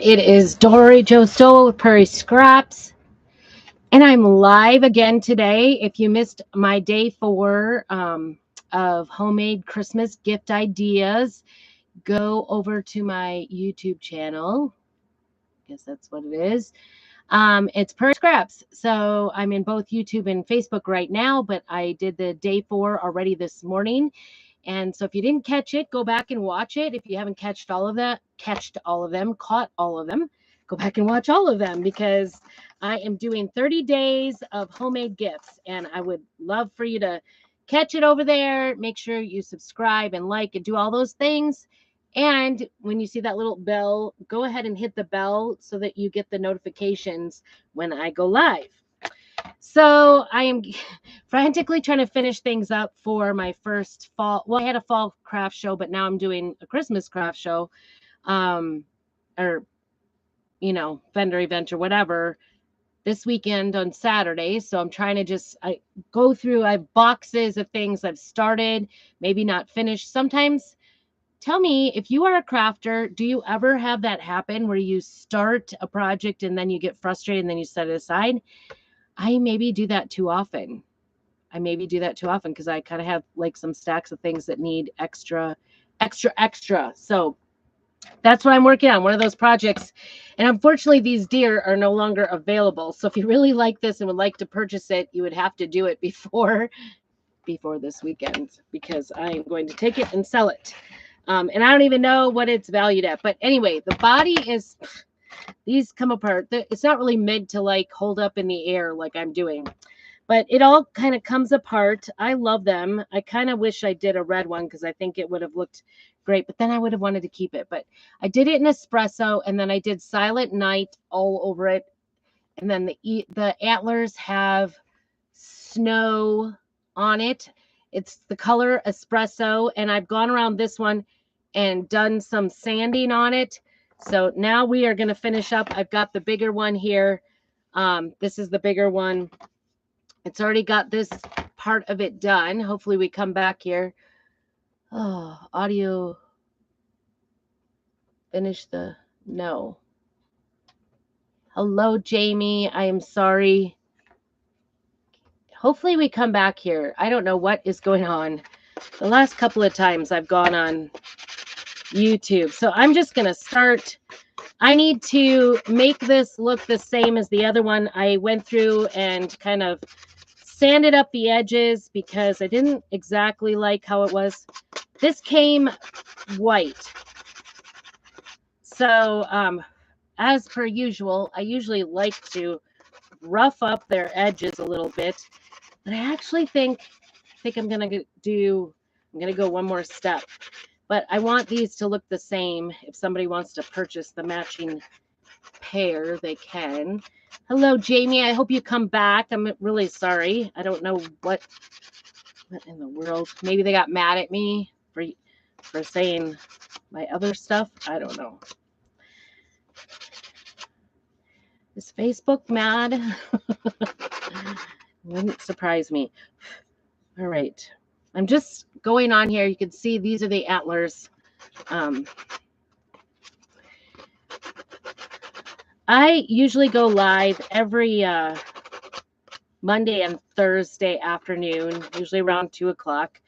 It is Dory Joe Stoll with Prairie Scraps, and I'm live again today. If you missed my day 4 of homemade Christmas gift ideas, go over to my YouTube channel. I guess that's what it is. It's Prairie Scraps. So I'm in both YouTube and Facebook right now, but I did the day 4 already this morning. And so if you didn't catch it, go back and watch it. If you haven't caught all of them, go back and watch all of them because I am doing 30 days of homemade gifts. And I would love for you to catch it over there. Make sure you subscribe and like and do all those things. And when you see that little bell, go ahead and hit the bell so that you get the notifications when I go live. So I am frantically trying to finish things up for my first fall. Well, I had a fall craft show, but now I'm doing a Christmas craft show, or, vendor event or whatever this weekend on Saturday. So I'm trying to I go through, I have boxes of things I've started, maybe not finished. Sometimes tell me, if you are a crafter, do you ever have that happen where you start a project and then you get frustrated and then you set it aside? I maybe do that too often. Because I kind of have like some stacks of things that need extra. So that's what I'm working on, one of those projects. And unfortunately, these deer are no longer available. So if you really like this and would like to purchase it, you would have to do it before this weekend, because I am going to take it and sell it. And I don't even know what it's valued at. But anyway, the body is... These come apart. It's not really meant to like hold up in the air like I'm doing, but it all kind of comes apart. I love them. I kind of wish I did a red one because I think it would have looked great, but then I would have wanted to keep it. But I did it in espresso, and then I did Silent Night all over it. And then the antlers have snow on it. It's the color espresso, and I've gone around this one and done some sanding on it. So now we are going to finish up. I've got the bigger one here. This is the bigger one. It's already got this part of it done. Hopefully we come back here. Oh, audio. Finish the... No. Hello, Jamie. I am sorry. Hopefully we come back here. I don't know what is going on. The last couple of times I've gone on YouTube. So I'm just going to start. I need to make this look the same as the other one. I went through and kind of sanded up the edges because I didn't exactly like how it was. This came white. So as per usual, I usually like to rough up their edges a little bit. But I actually think I'm going to go one more step. But I want these to look the same. If somebody wants to purchase the matching pair, they can. Hello, Jamie. I hope you come back. I'm really sorry. I don't know what in the world. Maybe they got mad at me for saying my other stuff. I don't know. Is Facebook mad? Wouldn't surprise me. All right. I'm just going on here. You can see these are the antlers. I usually go live every Monday and Thursday afternoon, usually around 2 o'clock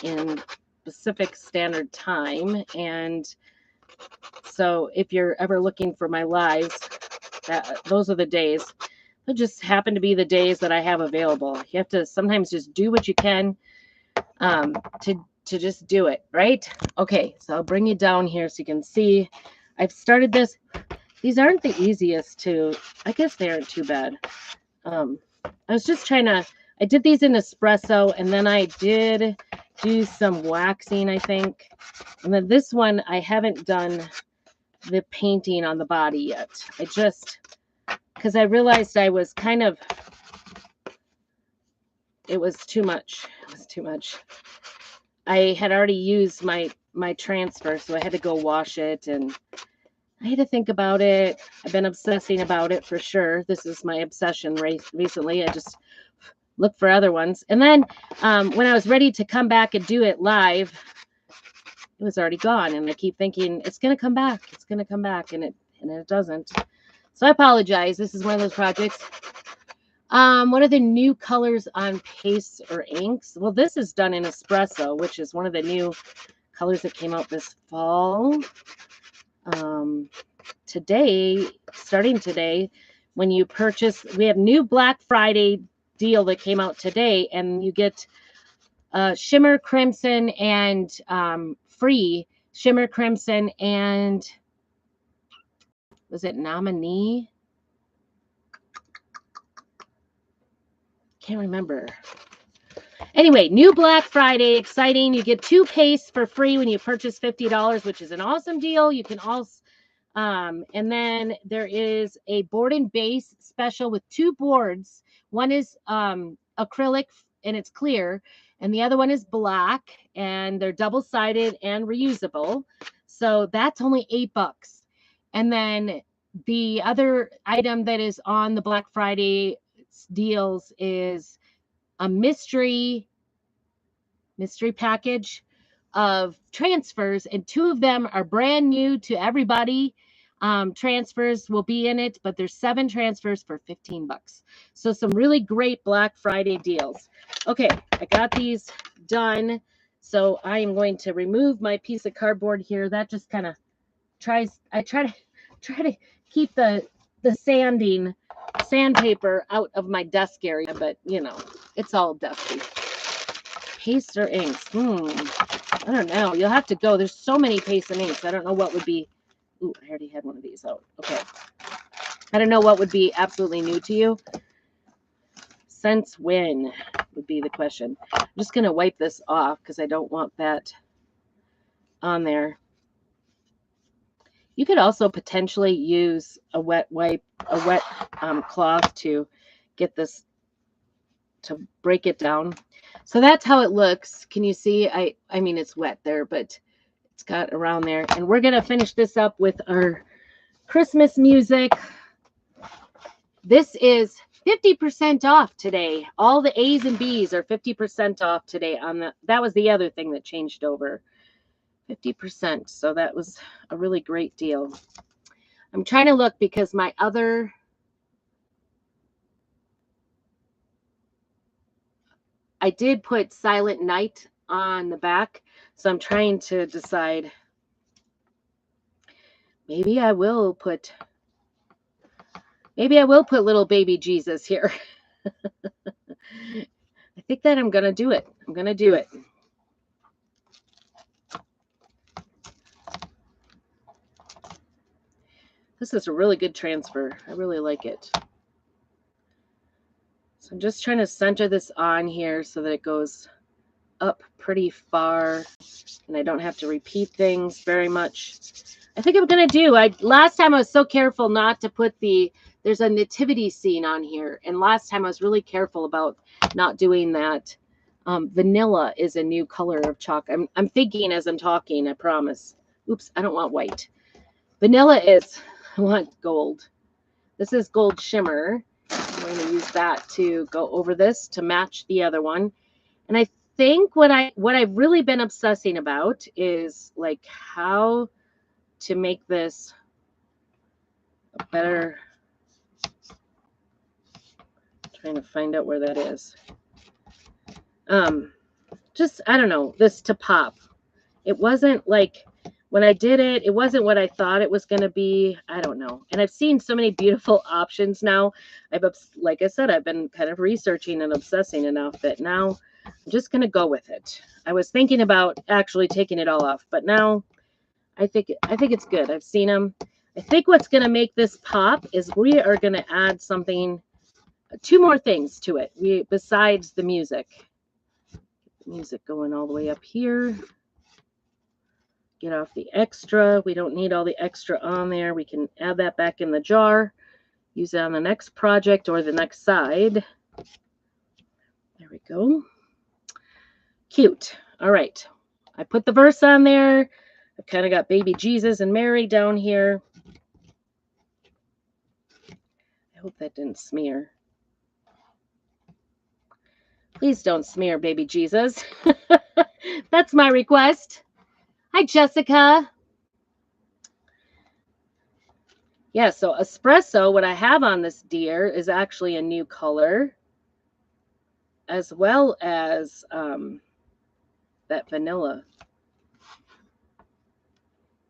in Pacific Standard Time. And so if you're ever looking for my lives, those are the days. They just happen to be the days that I have available. You have to sometimes just do what you can to just do it, right? Okay, so I'll bring you down here so you can see. I've started this. These aren't the easiest to, I guess they aren't too bad. I was just I did these in espresso, and then I did do some waxing, I think. And then this one, I haven't done the painting on the body yet. Because I realized I was it was too much. I had already used my transfer, so I had to go wash it, and I had to think about it. I've been obsessing about it for sure. This is my obsession recently. I just look for other ones. And then when I was ready to come back and do it live, it was already gone. And I keep thinking, it's going to come back. It's going to come back. And it and it doesn't. So I apologize. This is one of those projects. What are the new colors on pastes or inks? Well, this is done in espresso, which is one of the new colors that came out this fall. Today, starting today, when you purchase, we have new Black Friday deal that came out today, and you get Shimmer Crimson and free Shimmer Crimson and was it Nominee? Can't remember. Anyway, new Black Friday, exciting. You get 2 pastes for free when you purchase $50, which is an awesome deal. You can also, and then there is a board and base special with 2 boards. One is acrylic and it's clear, and the other one is black, and they're double-sided and reusable. So that's only $8. And then the other item that is on the Black Friday deals is a mystery package of transfers, and 2 of them are brand new to everybody. Transfers will be in it, but there's 7 transfers for $15. So some really great Black Friday deals. Okay, I got these done. So I am going to remove my piece of cardboard here. That just kind of try to keep the sandpaper out of my desk area, but you know, it's all dusty. Paste or inks? I don't know. You'll have to go. There's so many paste and inks. I don't know what would be. Ooh, I already had one of these out. Okay. I don't know what would be absolutely new to you. Since when would be the question. I'm just going to wipe this off because I don't want that on there. You could also potentially use a wet cloth to get this, to break it down. So that's how it looks. Can you see? I mean, it's wet there, but it's got around there. And we're going to finish this up with our Christmas music. This is 50% off today. All the A's and B's are 50% off today. That was the other thing that changed over. 50%. So that was a really great deal. I'm trying to look because my other I did put Silent Night on the back, so I'm trying to decide. Maybe I will put little baby Jesus here. I think that I'm going to do it. I'm going to do it. This is a really good transfer. I really like it. So I'm just trying to center this on here so that it goes up pretty far and I don't have to repeat things very much. I think I'm going to do, last time I was so careful not to put there's a nativity scene on here. And last time I was really careful about not doing that. Vanilla is a new color of chalk. I'm thinking as I'm talking, I promise. Oops, I don't want white. Vanilla is, I want gold. This is gold shimmer. I'm going to use that to go over this to match the other one. And I think what I've really been obsessing about is like how to make this a better, trying to find out where that is. Just, I don't know, this to pop. It wasn't like, when I did it, it wasn't what I thought it was going to be. I don't know. And I've seen so many beautiful options now. Like I said, I've been kind of researching and obsessing enough that now I'm just going to go with it. I was thinking about actually taking it all off, but now I think it's good. I've seen them. I think what's going to make this pop is we are going to add something, 2 more things to it. Besides the music. Music going all the way up here. Get off the extra. We don't need all the extra on there. We can add that back in the jar. Use it on the next project or the next side. There we go. Cute. All right. I put the verse on there. I've kind of got baby Jesus and Mary down here. I hope that didn't smear. Please don't smear baby Jesus. That's my request. Hi, Jessica. Yeah, so espresso, what I have on this deer is actually a new color, as well as that vanilla.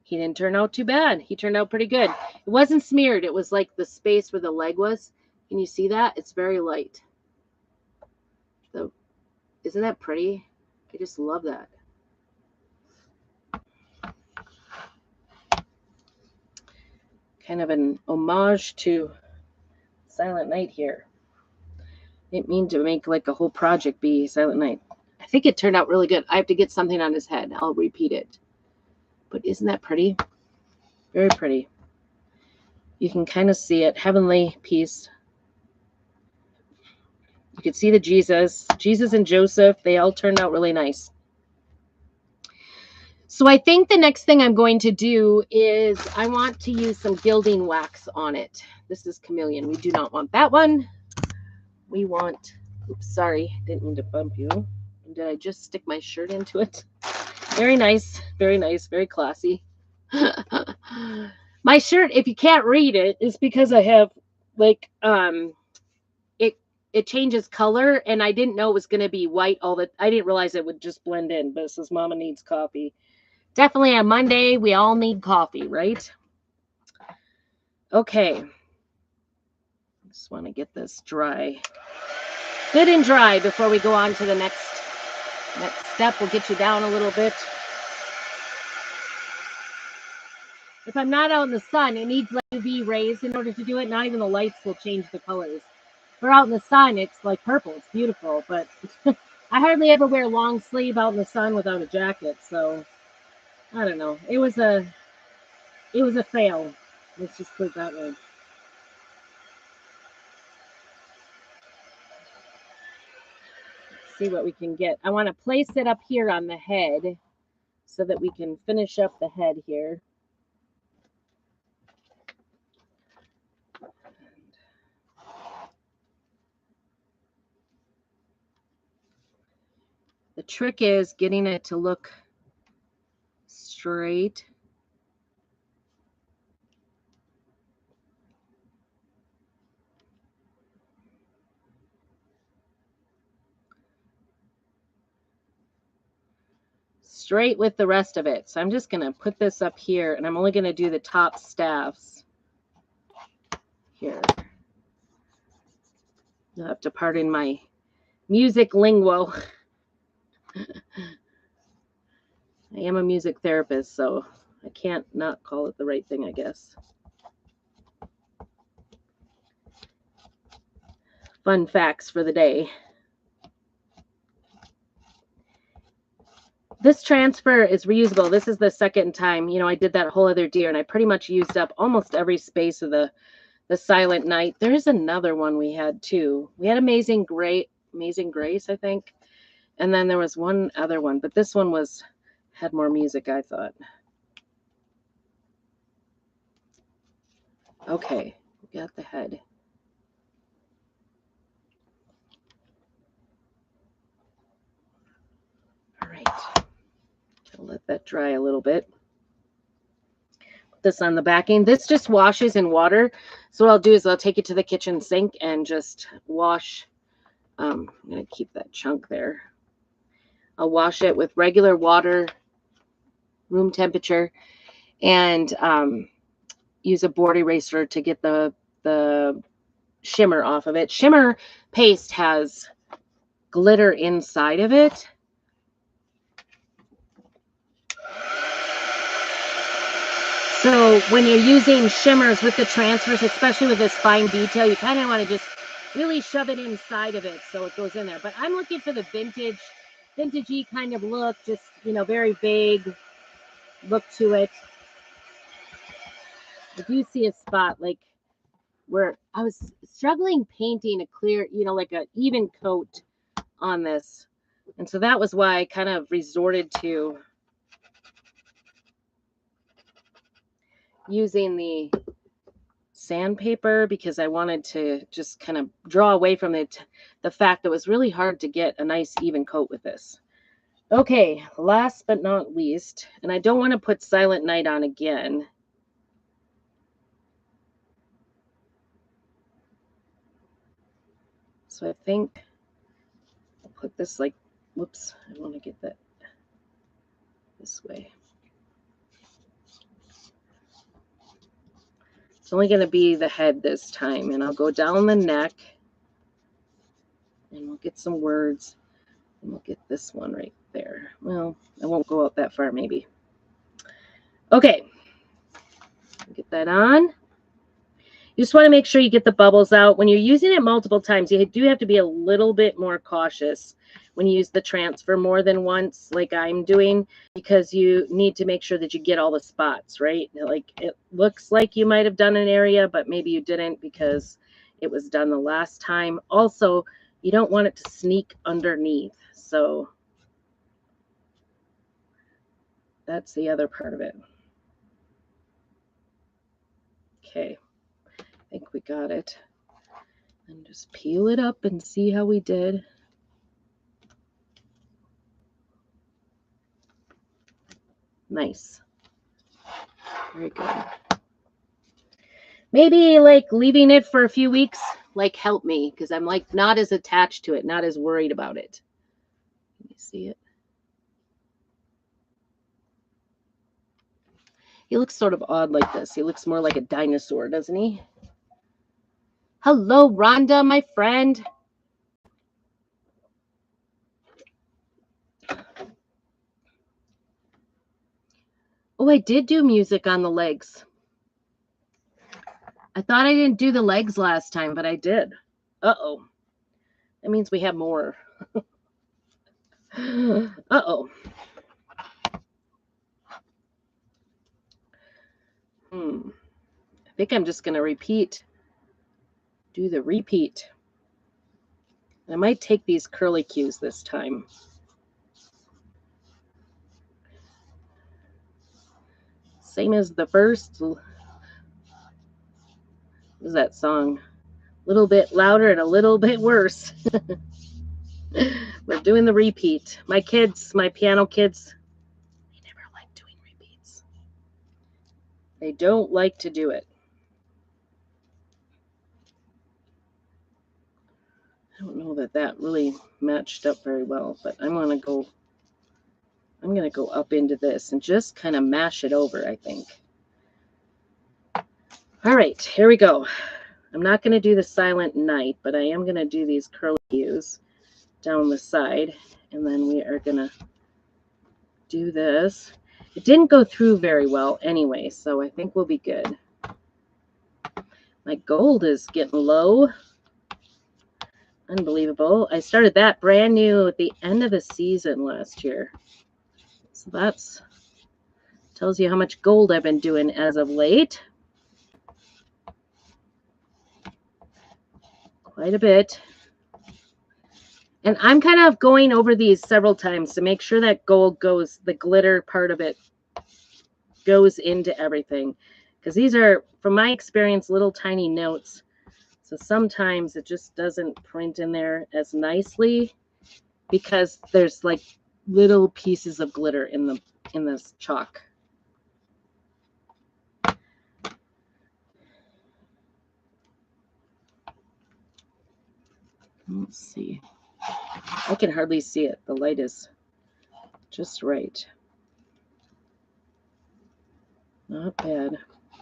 He didn't turn out too bad. He turned out pretty good. It wasn't smeared. It was like the space where the leg was. Can you see that? It's very light. So, isn't that pretty? I just love that. Kind of an homage to Silent Night here. Didn't mean to make like a whole project be Silent Night. I think it turned out really good. I have to get something on his head. I'll repeat it. But isn't that pretty? Very pretty. You can kind of see it. Heavenly Peace. You can see the Jesus and Joseph. They all turned out really nice. So I think the next thing I'm going to do is I want to use some gilding wax on it. This is Chameleon. We do not want that one. We want, oops, sorry, didn't mean to bump you. And did I just stick my shirt into it? Very nice, very classy. My shirt, if you can't read it, is because I have like it changes color, and I didn't know it was going to be white I didn't realize it would just blend in. But it says Mama needs coffee. Definitely on Monday, we all need coffee, right? Okay. Just want to get this dry. Good and dry before we go on to the next step. We'll get you down a little bit. If I'm not out in the sun, it needs UV rays in order to do it. Not even the lights will change the colors. If we're out in the sun, it's like purple. It's beautiful, but I hardly ever wear long sleeve out in the sun without a jacket. So I don't know. It was a fail. Let's just put it that way. Let's see what we can get. I want to place it up here on the head so that we can finish up the head here. The trick is getting it to look straight. Straight with the rest of it. So I'm just going to put this up here, and I'm only going to do the top staffs here. You'll have to pardon my music lingo. I am a music therapist, so I can't not call it the right thing, I guess. Fun facts for the day. This transfer is reusable. This is the second time, I did that whole other deer, and I pretty much used up almost every space of the Silent Night. There's another one we had too. We had Amazing Grace, I think. And then there was one other one, but this one had more music, I thought. Okay, we got the head. All right. I'll let that dry a little bit. Put this on the backing. This just washes in water. So what I'll do is I'll take it to the kitchen sink and just wash. I'm going to keep that chunk there. I'll wash it with regular water, room temperature, and use a board eraser to get the shimmer off of it. Shimmer paste has glitter inside of it. So when you're using shimmers with the transfers, especially with this fine detail, you kind of want to just really shove it inside of it so it goes in there. But I'm looking for the vintagey kind of look, just, very vague look to it. I do see a spot like where I was struggling painting a clear, like an even coat on this. And so that was why I kind of resorted to using the sandpaper, because I wanted to just kind of draw away from the fact that it was really hard to get a nice even coat with this. Okay, last but not least, and I don't want to put Silent Night on again. So I think I'll put this like, whoops, I want to get that this way. It's only going to be the head this time, and I'll go down the neck, and we'll get some words, and we'll get this one right there. Well, I won't go out that far, maybe. Okay, get that on. You just want to make sure you get the bubbles out. When you're using it multiple times, you do have to be a little bit more cautious when you use the transfer more than once, like I'm doing, because you need to make sure that you get all the spots, right? Like it looks like you might have done an area, but maybe you didn't because it was done the last time. Also, you don't want it to sneak underneath. So that's the other part of it. Okay. I think we got it. And just peel it up and see how we did. Nice. Very good. Maybe like leaving it for a few weeks, like help me, because I'm like not as attached to it, not as worried about it. Can you see it? He looks sort of odd like this. He looks more like a dinosaur, doesn't he? Hello, Rhonda, my friend. Oh, I did do music on the legs. I thought I didn't do the legs last time, but I did. Uh-oh. That means we have more. Uh-oh. I think I'm just going to do the repeat. I might take these curly cues this time. Same as the first. What is that song? A little bit louder and a little bit worse. We're doing the repeat. My kids, my piano kids, they never like doing repeats. They don't like to do it. I don't know that that really matched up very well, but I'm going to go up into this and just kind of mash it over, I think. All right, here we go. I'm not going to do the silent night, but I am going to do these curly cues down the side, and then we are going to do this. It didn't go through very well anyway, so I think we'll be good. My gold is getting low. Unbelievable. I started that brand new at the end of the season last year. So that's tells you how much gold I've been doing as of late. Quite a bit. And I'm kind of going over these several times to make sure that gold goes, the glitter part of it goes into everything. Because these are, from my experience, little tiny notes. So sometimes it just doesn't print in there as nicely because there's like little pieces of glitter in this chalk. Let's see. I can hardly see it. The light is just right. Not bad.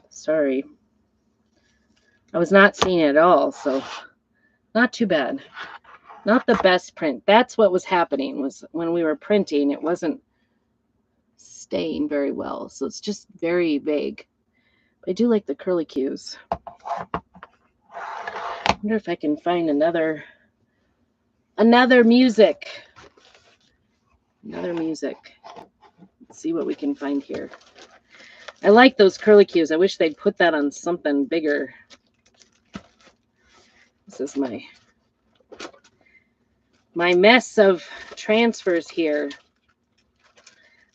Sorry. I was not seeing it at all, so not too bad. Not the best print. That's what was happening, was when we were printing, it wasn't staying very well. So it's just very vague. I do like the curly cues. I wonder if I can find another music. Another music. Let's see what we can find here. I like those curly cues. I wish they'd put that on something bigger. This is my mess of transfers here.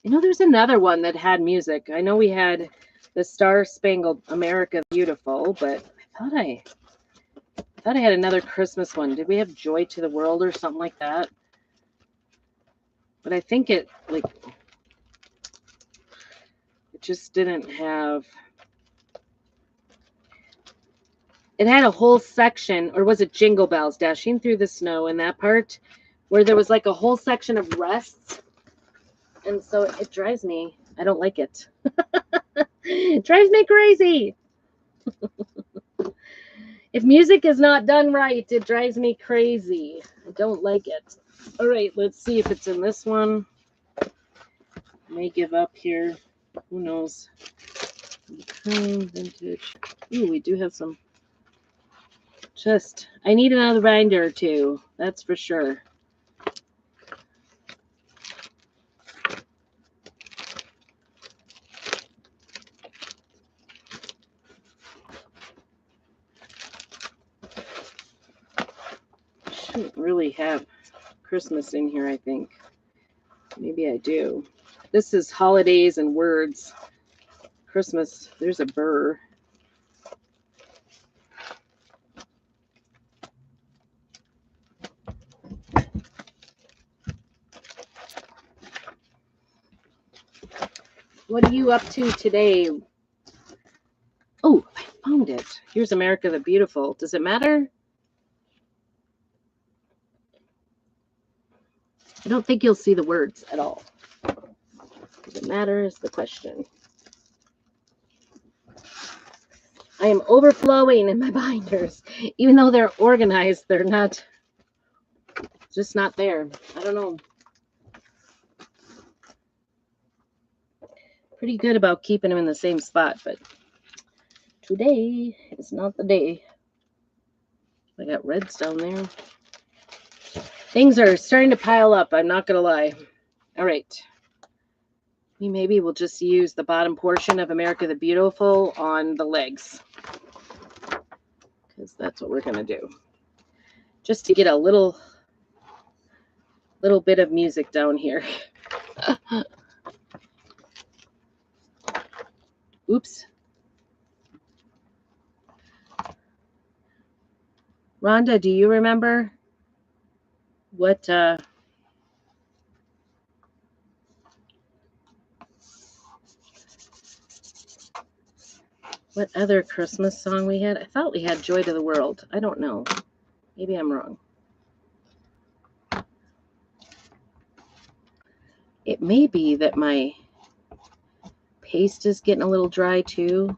I know there's another one that had music. I know we had the Star Spangled America Beautiful, but I thought I had another Christmas one. Did we have Joy to the World or something like that? But I think it just didn't have. It had a whole section, or was it Jingle Bells, Dashing Through the Snow, in that part where there was like a whole section of rests. And so it drives me. I don't like it. It drives me crazy. If music is not done right, it drives me crazy. I don't like it. All right, let's see if it's in this one. I may give up here. Who knows? Vintage. Ooh, we do have some. I need another binder or two. That's for sure. Shouldn't really have Christmas in here, I think. Maybe I do. This is holidays and words. Christmas, there's a burr. What are you up to today? Oh, I found it. Here's America the Beautiful. Does it matter? I don't think you'll see the words at all. Does it matter is the question. I am overflowing in my binders. Even though they're organized, they're not, just not there. I don't know. Pretty good about keeping them in the same spot, but today is not the day. I got reds down there. Things are starting to pile up, I'm not going to lie. All right. Maybe we'll just use the bottom portion of America the Beautiful on the legs, because that's what we're going to do. Just to get a little bit of music down here. Oops. Rhonda, do you remember what other Christmas song we had? I thought we had Joy to the World. I don't know. Maybe I'm wrong. It may be that my paste is getting a little dry too.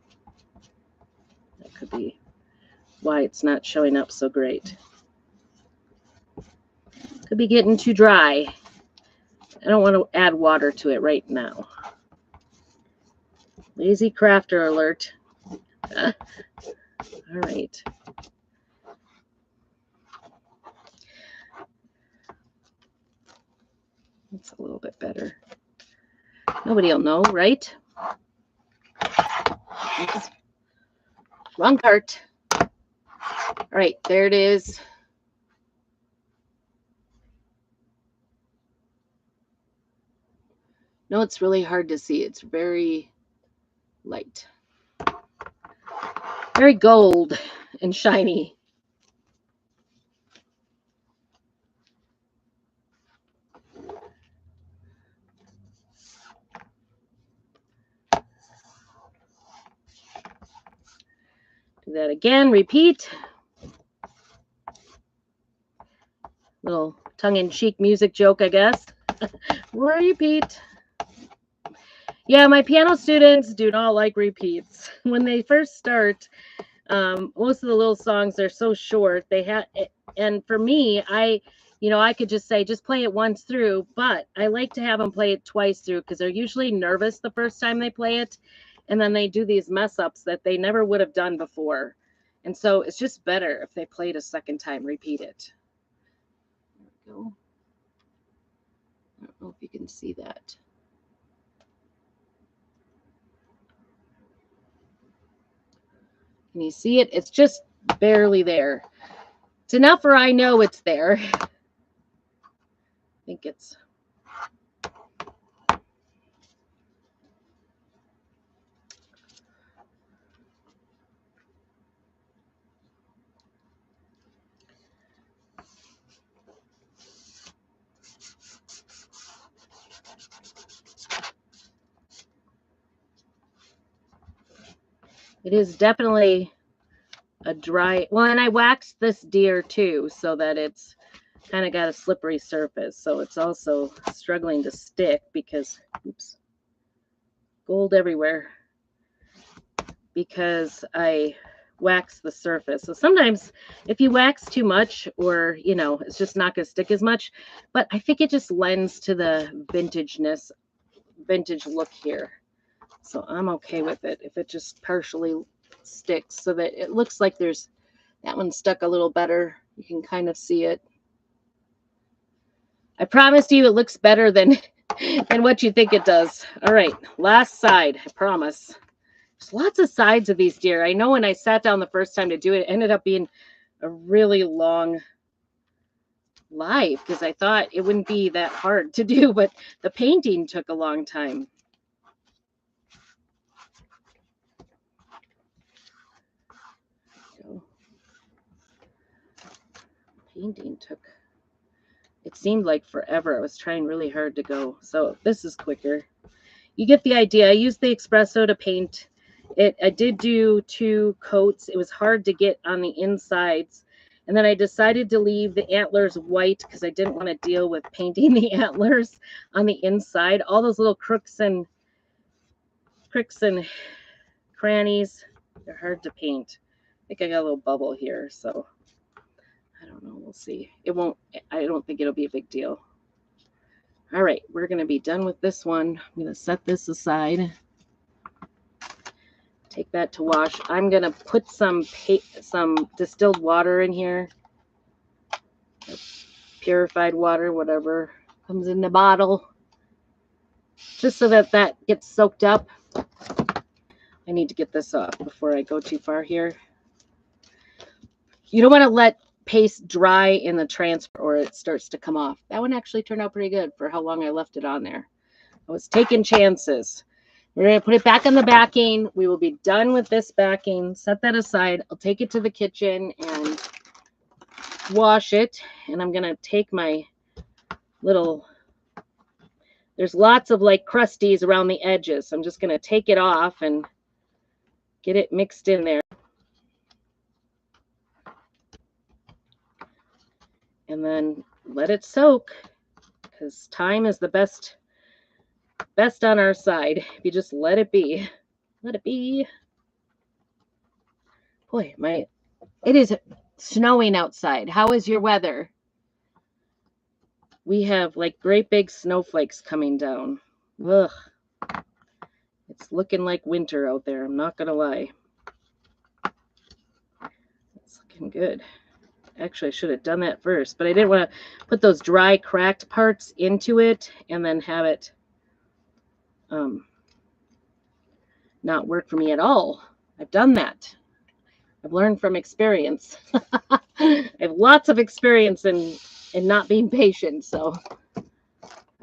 That could be why it's not showing up so great. Could be getting too dry. I don't want to add water to it right now. Lazy crafter alert. All right. That's a little bit better. Nobody will know, right? Oops. Wrong part. All right, there it is. No, it's really hard to see. It's very light. Very gold and shiny. Do that again, repeat. Little tongue-in-cheek music joke, I guess. Repeat. Yeah, my piano students do not like repeats. When they first start, most of the little songs are so short. And for me, I could just say, just play it once through, but I like to have them play it twice through because they're usually nervous the first time they play it. And then they do these mess ups that they never would have done before. And so it's just better if they play it a second time, repeat it. There we go. I don't know if you can see that. Can you see it? It's just barely there. It's enough where I know it's there. I think it's... It is definitely a dry, well, and I waxed this deer too, so that it's kind of got a slippery surface. So it's also struggling to stick because, oops, gold everywhere, because I wax the surface. So sometimes if you wax too much, or, you know, it's just not going to stick as much, but I think it just lends to the vintage look here. So I'm okay with it if it just partially sticks, so that it looks like there's, that one stuck a little better. You can kind of see it. I promise you it looks better than what you think it does. All right, last side, I promise. There's lots of sides of these deer. I know when I sat down the first time to do it, it ended up being a really long live because I thought it wouldn't be that hard to do, but the painting took a long time. Painting took, it seemed like forever. I was trying really hard to go. So this is quicker. You get the idea. I used the espresso to paint it. I did do 2 coats. It was hard to get on the insides. And then I decided to leave the antlers white because I didn't want to deal with painting the antlers on the inside. All those little crooks and crannies, they're hard to paint. I think I got a little bubble here, so I don't know. We'll see. It won't, I don't think it'll be a big deal. All right, we're going to be done with this one. I'm going to set this aside. Take that to wash. I'm going to put some distilled water in here. Purified water, whatever comes in the bottle. Just so that that gets soaked up. I need to get this off before I go too far here. You don't want to let paste dry in the transfer or it starts to come off. That one actually turned out pretty good for how long I left it on there. I was taking chances. We're going to put it back on the backing. We will be done with this backing. Set that aside. I'll take it to the kitchen and wash it. And I'm going to take my little, there's lots of like crusties around the edges. So I'm just going to take it off and get it mixed in there. And then let it soak, because time is the best on our side. If you just let it be. Let it be. Boy, it is snowing outside. How is your weather? We have like great big snowflakes coming down. Ugh. It's looking like winter out there. I'm not going to lie. It's looking good. Actually, I should have done that first, but I didn't want to put those dry, cracked parts into it and then have it not work for me at all. I've done that. I've learned from experience. I have lots of experience in not being patient, so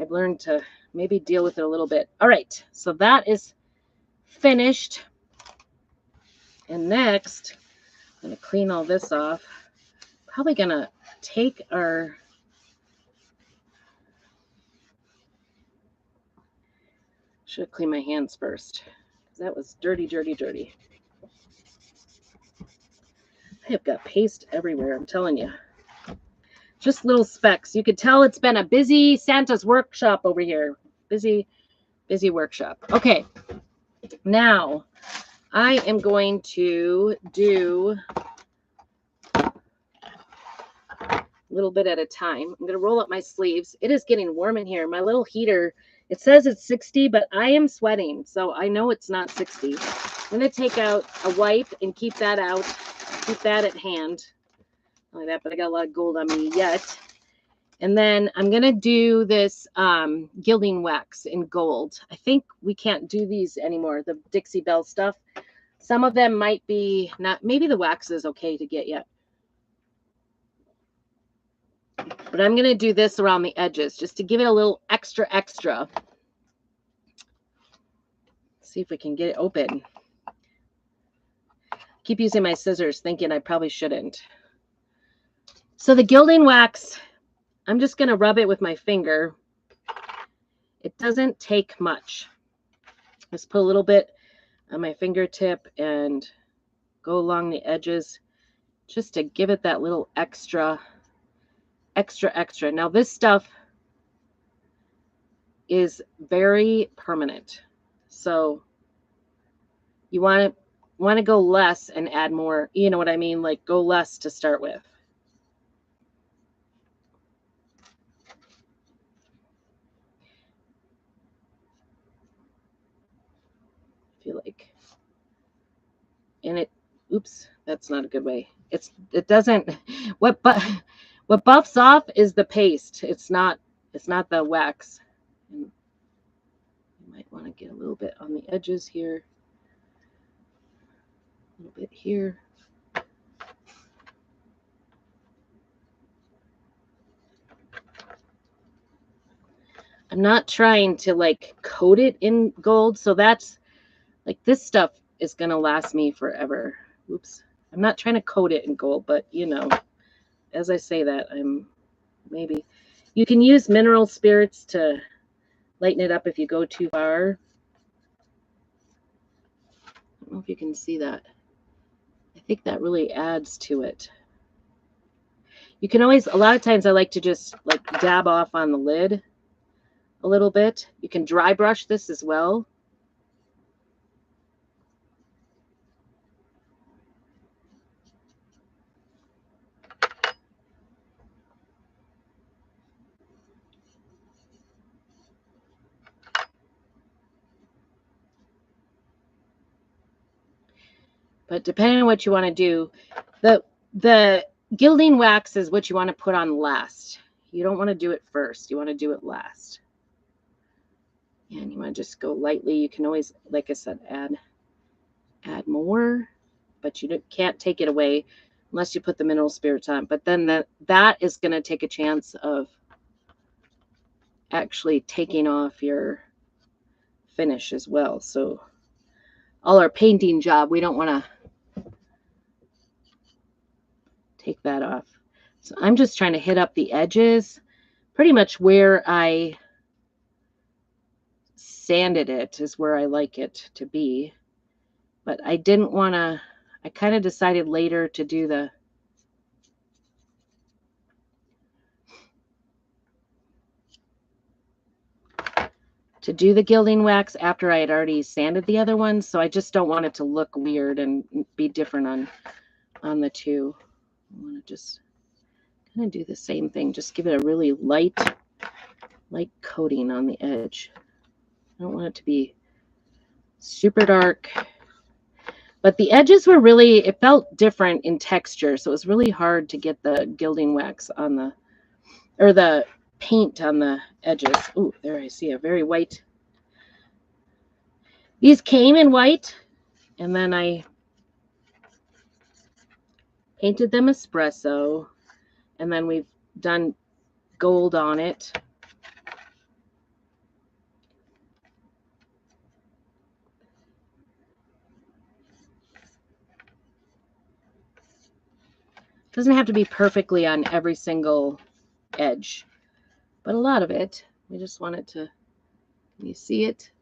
I've learned to maybe deal with it a little bit. All right, so that is finished. And next, I'm going to clean all this off. Probably going to take our should have cleaned my hands first, because that was dirty. I have got paste everywhere, I'm telling you. Just little specks. You could tell it's been a busy Santa's workshop over here. Busy workshop. Okay, now I am going to do little bit at a time. I'm going to roll up my sleeves. It is getting warm in here. My little heater, it says it's 60, but I am sweating, so I know it's not 60. I'm going to take out a wipe and keep that out. Keep that at hand. Not like that, but I got a lot of gold on me yet. And then I'm going to do this gilding wax in gold. I think we can't do these anymore, the Dixie Belle stuff. Some of them might be not, maybe the wax is okay to get yet. But I'm going to do this around the edges just to give it a little extra. See if we can get it open. Keep using my scissors thinking I probably shouldn't. So the gilding wax, I'm just going to rub it with my finger. It doesn't take much. Just put a little bit on my fingertip and go along the edges. just to give it that little extra. Now this stuff is very permanent. So you want to go less and add more. You know what I mean? Like go less to start with. I feel like. And it, oops, that's not a good way. It doesn't, what buffs off is the paste. It's not the wax. And you might want to get a little bit on the edges here. A little bit here. I'm not trying to like coat it in gold. So that's like this stuff is going to last me forever. Oops. I'm not trying to coat it in gold, but you know, as I say that, I'm maybe. You can use mineral spirits to lighten it up if you go too far. I don't know if you can see that. I think that really adds to it. You can always, a lot of times I like to just like dab off on the lid a little bit. You can dry brush this as well. But depending on what you want to do, the gilding wax is what you want to put on last. You don't want to do it first. You want to do it last. And you want to just go lightly. You can always, like I said, add more, but you can't take it away unless you put the mineral spirits on. But then that is going to take a chance of actually taking off your finish as well. So all our painting job, we don't want to take that off. So I'm just trying to hit up the edges, pretty much where I sanded it is where I like it to be. But I didn't want to, I kind of decided later to do the gilding wax after I had already sanded the other one. So I just don't want it to look weird and be different on the two. I want to just kind of do the same thing. Just give it a really light coating on the edge. I don't want it to be super dark. But the edges were really, it felt different in texture. So it was really hard to get the gilding wax on the paint on the edges. Ooh, there I see a very white. These came in white, and then I painted them espresso, and then we've done gold on it. Doesn't have to be perfectly on every single edge, but a lot of it. We just want it to, can you see it?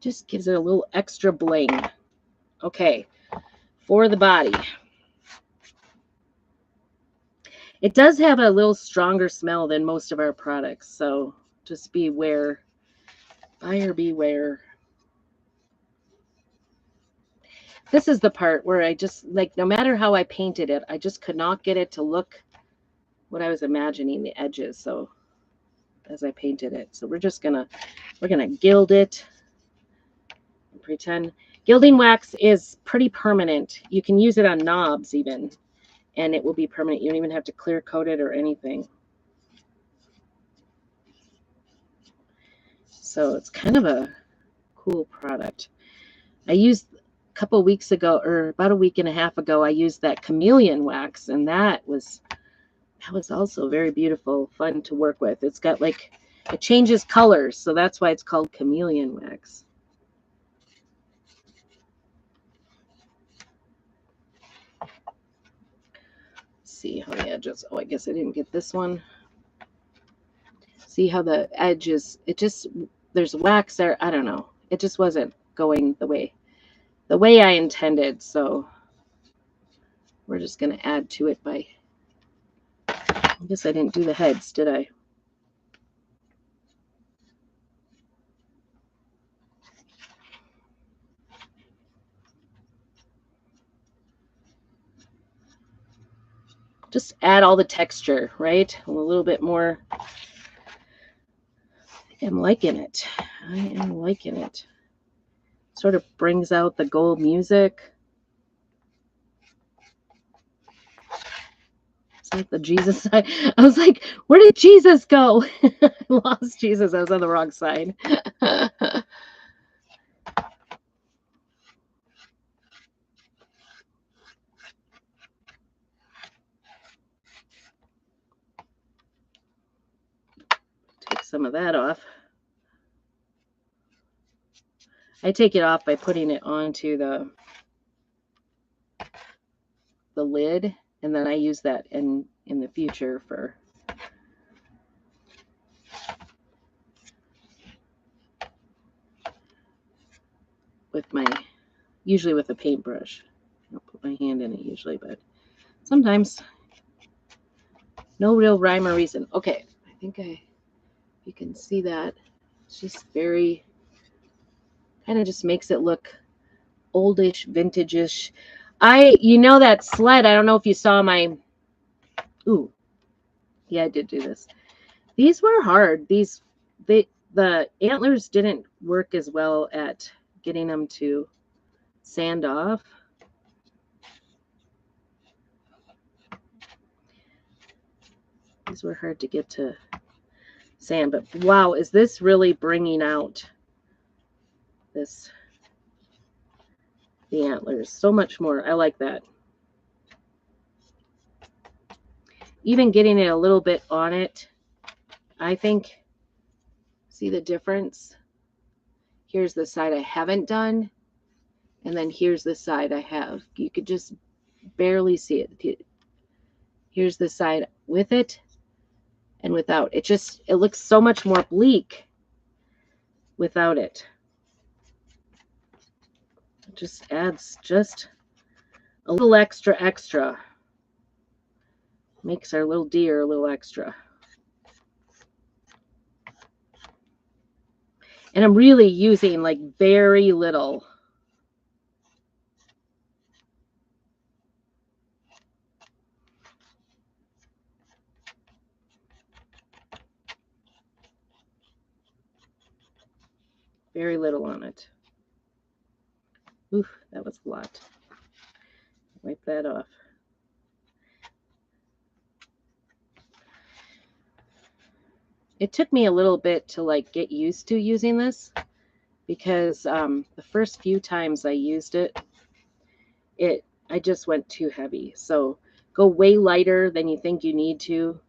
Just gives it a little extra bling. Okay, for the body. It does have a little stronger smell than most of our products, so just beware. Buyer beware. This is the part where I just, like, no matter how I painted it, I just could not get it to look what I was imagining the edges. So as I painted it, so we're gonna gild it and pretend. Gilding wax is pretty permanent. You can use it on knobs even, and it will be permanent. You don't even have to clear coat it or anything. So it's kind of a cool product. I used a couple of weeks ago, or about a week and a half ago, I used that chameleon wax, and that was also very beautiful, fun to work with. It's got like, it changes colors, so that's why it's called chameleon wax. Let's see how the edges, oh, I guess I didn't get this one. See how the edge is, it just, there's wax there, I don't know. It just wasn't going the way I intended, so we're just going to add to it by, I guess I didn't do the heads, did I? Just add all the texture, right? A little bit more. I'm liking it. I am liking it. Sort of brings out the gold music. It's like the Jesus side. I was like, where did Jesus go? I lost Jesus. I was on the wrong side. Take some of that off. I take it off by putting it onto the lid, and then I use that in the future for usually with a paintbrush. I don't put my hand in it usually, but sometimes. No real rhyme or reason. Okay, I think you can see that. It's just very, kind of just makes it look oldish, vintage-ish. You know that sled, I don't know if you saw my, ooh, yeah, I did do this. These were hard. The antlers didn't work as well at getting them to sand off. These were hard to get to sand, but wow, is this really bringing out the antlers so much more. I like that. Even getting it a little bit on it, I think, see the difference? Here's the side I haven't done, and then here's the side I have. You could just barely see it. Here's the side with it and without. It looks so much more bleak without it. It just adds just a little extra. Makes our little deer a little extra. And I'm really using like very little. Very little on it. Oof, that was a lot. Wipe that off. It took me a little bit to like get used to using this because the first few times I used it, I just went too heavy. So go way lighter than you think you need to.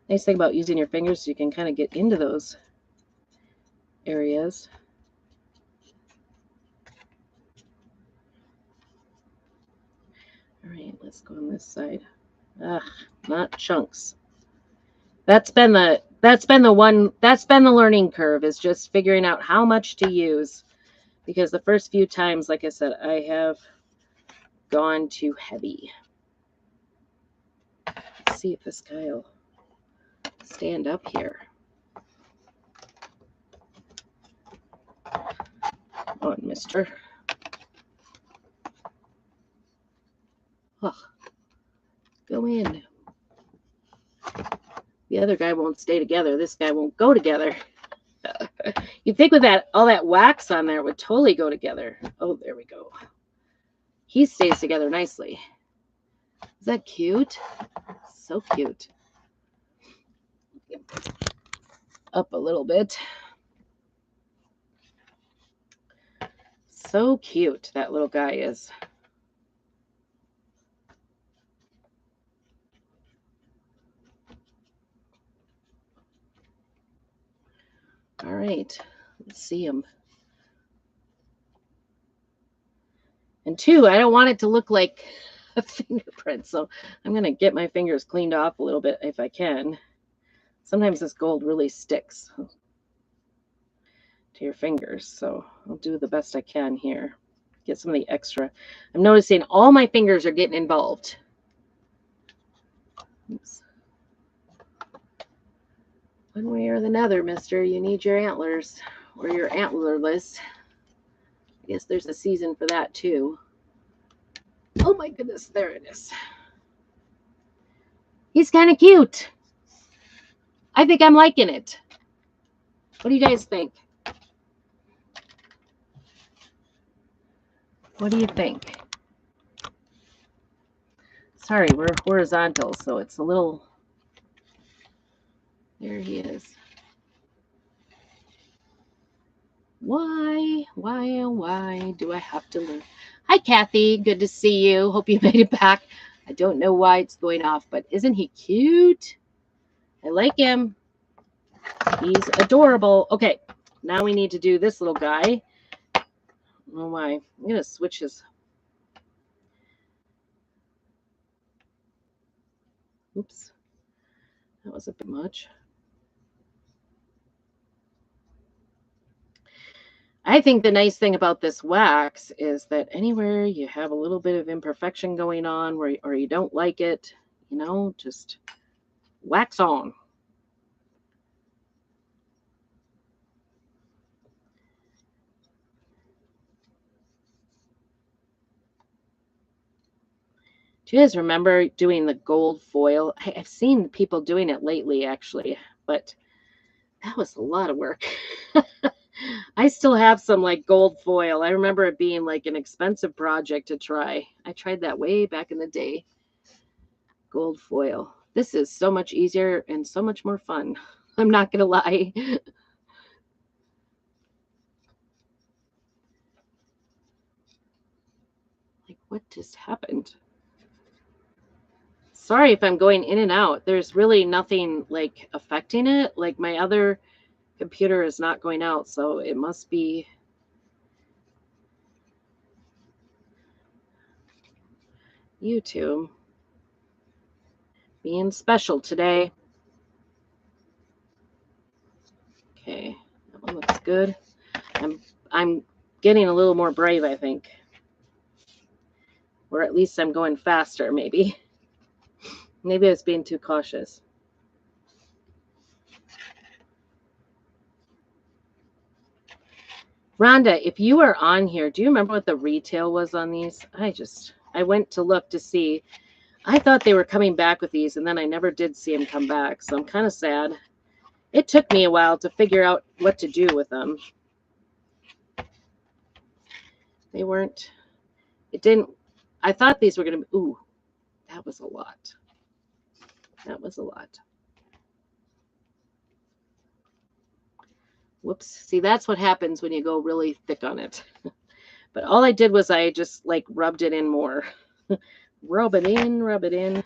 Nice thing about using your fingers, you can kind of get into those areas. All right, let's go on this side. Ugh, not chunks. That's been the learning curve, is just figuring out how much to use, because the first few times, like I said, I have gone too heavy. Let's see if this guy will stand up here. Come on, mister. Oh, go in. The other guy won't stay together. This guy won't go together. You'd think with all that wax on there, it would totally go together. Oh, there we go. He stays together nicely. Is that cute? So cute. Up a little bit. So cute, that little guy is. All right, let's see him. And two, I don't want it to look like a fingerprint, so I'm going to get my fingers cleaned off a little bit if I can. Sometimes this gold really sticks. to your fingers. So I'll do the best I can here. Get some of the extra. I'm noticing all my fingers are getting involved. Oops. One way or another, mister, you need your antlers or your antlerless. I guess there's a season for that too. Oh my goodness, there it is. He's kind of cute. I think I'm liking it. What do you guys think? What do you think? Sorry, we're horizontal, so it's a little... There he is. Why, oh, why do I have to learn? Hi, Kathy. Good to see you. Hope you made it back. I don't know why it's going off, but isn't he cute? I like him. He's adorable. Okay, now we need to do this little guy. Oh my, I'm going to switch his... Oops. That was a bit much. I think the nice thing about this wax is that anywhere you have a little bit of imperfection going on or you don't like it, you know, just wax on. Do you guys remember doing the gold foil? I've seen people doing it lately, actually, but that was a lot of work. I still have some like gold foil. I remember it being like an expensive project to try. I tried that way back in the day. Gold foil. This is so much easier and so much more fun. I'm not going to lie. Like, what just happened? Sorry if I'm going in and out. There's really nothing like affecting it. Like my other computer is not going out, so it must be YouTube being special today. Okay, that one looks good. I'm getting a little more brave, I think. Or at least I'm going faster, maybe. Maybe I was being too cautious. Rhonda, if you are on here, do you remember what the retail was on these? I went to look to see. I thought they were coming back with these, and then I never did see them come back, so I'm kind of sad. It took me a while to figure out what to do with them. They weren't, it didn't, I thought these were going to be, ooh, that was a lot. That was a lot. Whoops. See, that's what happens when you go really thick on it. But all I did was I just like rubbed it in more. Rub it in, rub it in.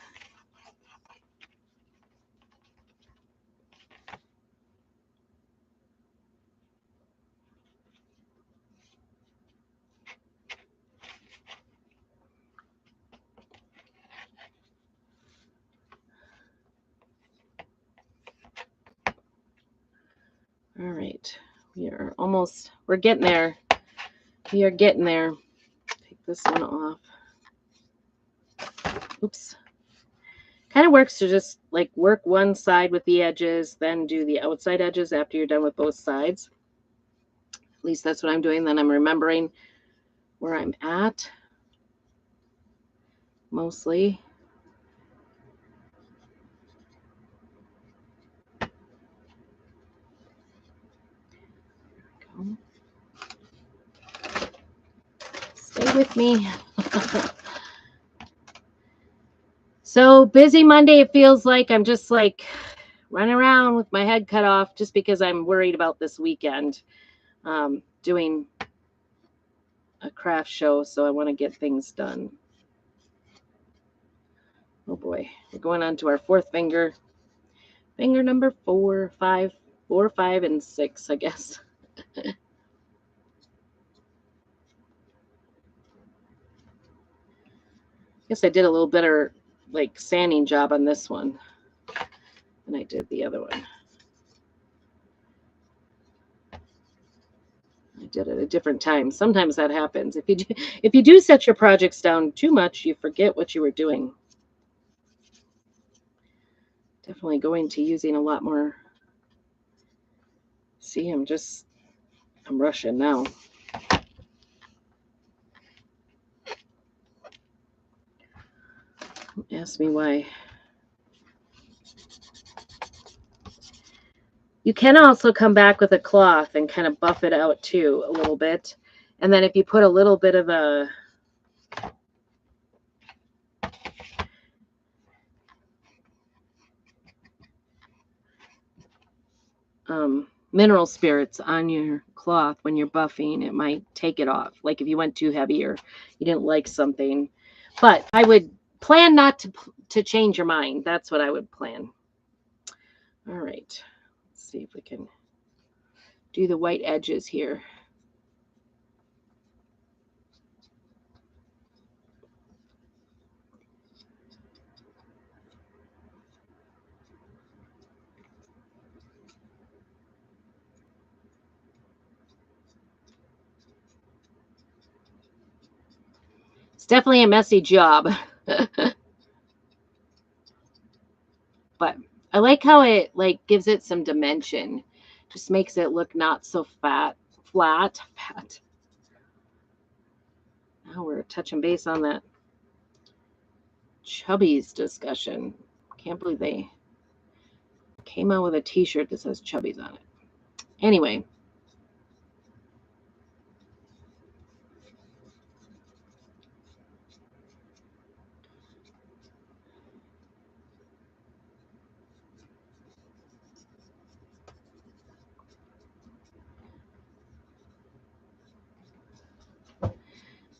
All right. We're getting there. We are getting there. Take this one off. Oops. Kind of works to just like work one side with the edges, then do the outside edges after you're done with both sides. At least that's what I'm doing. Then I'm remembering where I'm at mostly. Go. Stay with me. So busy Monday. It feels like I'm just like running around with my head cut off just because I'm worried about this weekend doing a craft show. So I want to get things done. Oh boy, we're going on to our fourth finger. Finger number 4, 5, 4, 5, and 6, I guess. Guess I did a little better like sanding job on this one than I did the other one. did at a different time. Sometimes that happens. If you do set your projects down too much, you forget what you were doing. Definitely going to using a lot more. See, I'm rushing now. Ask me why. You can also come back with a cloth and kind of buff it out too a little bit. And then if you put a little bit of a mineral spirits on your cloth when you're buffing, it might take it off. Like if you went too heavy or you didn't like something. But I would plan not to change your mind. That's what I would plan. All right. Let's see if we can do the white edges here. It's definitely a messy job. But I like how it like gives it some dimension. Just makes it look not so flat. Now we're touching base on that Chubbies discussion. Can't believe they came out with a t-shirt that says Chubbies on it. Anyway.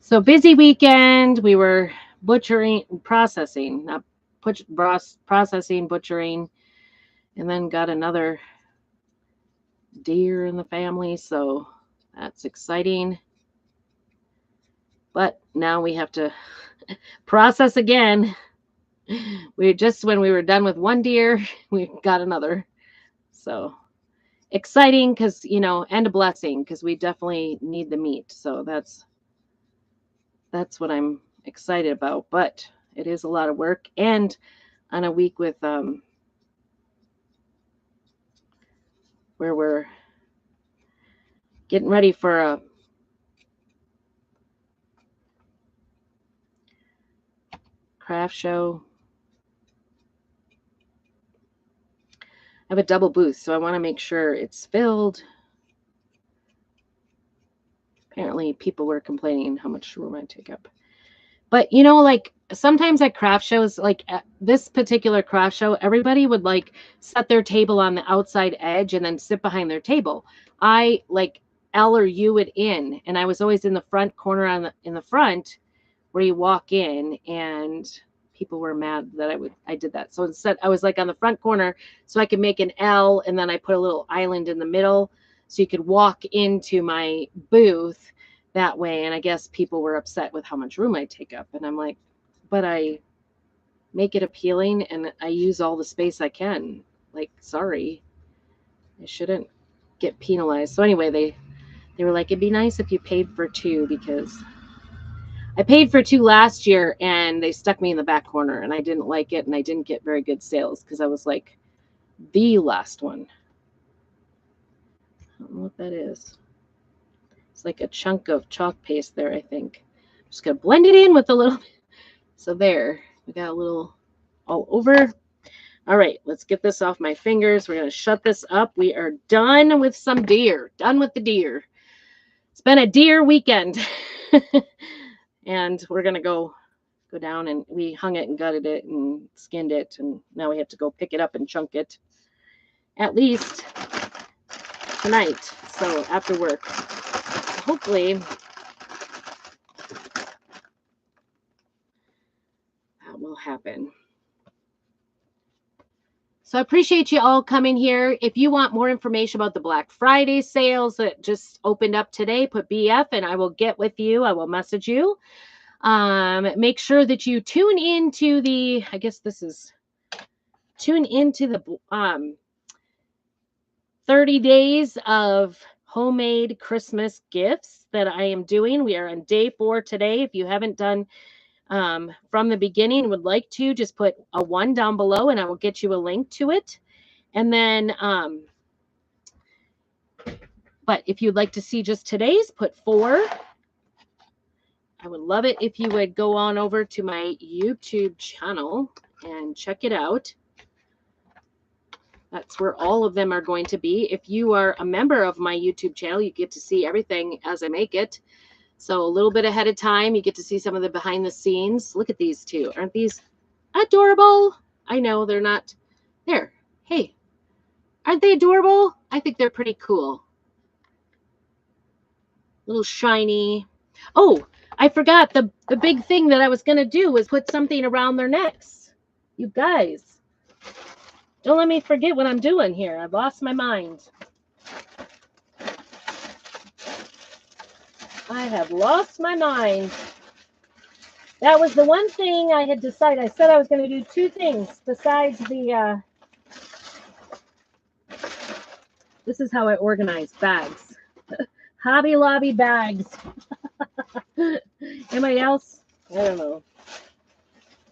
So busy weekend. We were processing, butchering, and then got another deer in the family. So that's exciting. But now we have to process again. When we were done with one deer, we got another. So exciting because, and a blessing because we definitely need the meat. So that's what I'm excited about. But it is a lot of work. And on a week with where we're getting ready for a craft show. I have a double booth, so I want to make sure it's filled. Apparently, people were complaining how much room I take up. But, like sometimes at craft shows, like at this particular craft show, everybody would like set their table on the outside edge and then sit behind their table. I like L or U it in, and I was always in the front corner in the front where you walk in, and people were mad that I did that. So instead, I was like on the front corner so I could make an L, and then I put a little island in the middle so you could walk into my booth that way. And I guess people were upset with how much room I take up. And I'm like, but I make it appealing and I use all the space I can. Like, sorry, I shouldn't get penalized. So anyway, they were like, it'd be nice if you paid for two, because I paid for two last year and they stuck me in the back corner and I didn't like it, and I didn't get very good sales because I was like the last one. I don't know what that is. It's like a chunk of chalk paste there, I think. I'm just going to blend it in with a little. So there, we got a little all over. All right, let's get this off my fingers. We're going to shut this up. We are done with some deer. Done with the deer. It's been a deer weekend. And we're going to go down, and we hung it and gutted it and skinned it. And now we have to go pick it up and chunk it at least tonight. So after work, hopefully that will happen. So I appreciate you all coming here. If you want more information about the Black Friday sales that just opened up today, put BF and I will get with you. I will message you. Make sure that you tune into the 30 days of homemade Christmas gifts that I am doing. We are on day 4 today. If you haven't done from the beginning, would like to, just put a 1 down below and I will get you a link to it. And then, but if you'd like to see just today's, put 4. I would love it if you would go on over to my YouTube channel and check it out. That's where all of them are going to be. If you are a member of my YouTube channel, you get to see everything as I make it. So a little bit ahead of time, you get to see some of the behind the scenes. Look at these two. Aren't these adorable? I know they're not there. Hey, aren't they adorable? I think they're pretty cool. Little shiny. Oh, I forgot the big thing that I was going to do was put something around their necks. You guys, don't let me forget what I'm doing here. I've lost my mind. I have lost my mind. That was the one thing I had decided. I said I was going to do 2 things besides the, this is how I organize bags. Hobby Lobby bags. Anybody else? I don't know.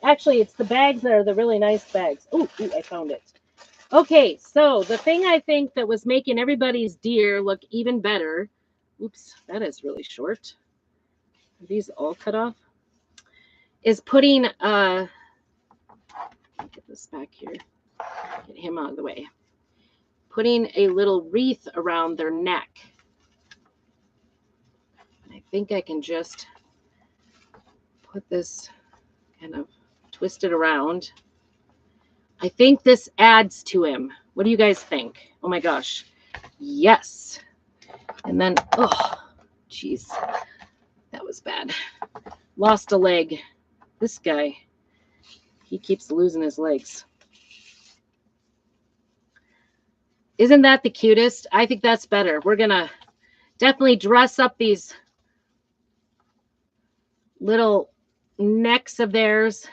Actually, it's the bags that are the really nice bags. Oh, I found it. Okay, so the thing I think that was making everybody's deer look even better. Oops, that is really short. Are these all cut off? Is putting, get this back here. Get him out of the way. Putting a little wreath around their neck. I think I can just put this kind of twist it around. I think this adds to him. What do you guys think? Oh my gosh. Yes. And then, oh, geez. That was bad. Lost a leg. This guy, he keeps losing his legs. Isn't that the cutest? I think that's better. We're going to definitely dress up these little necks of theirs.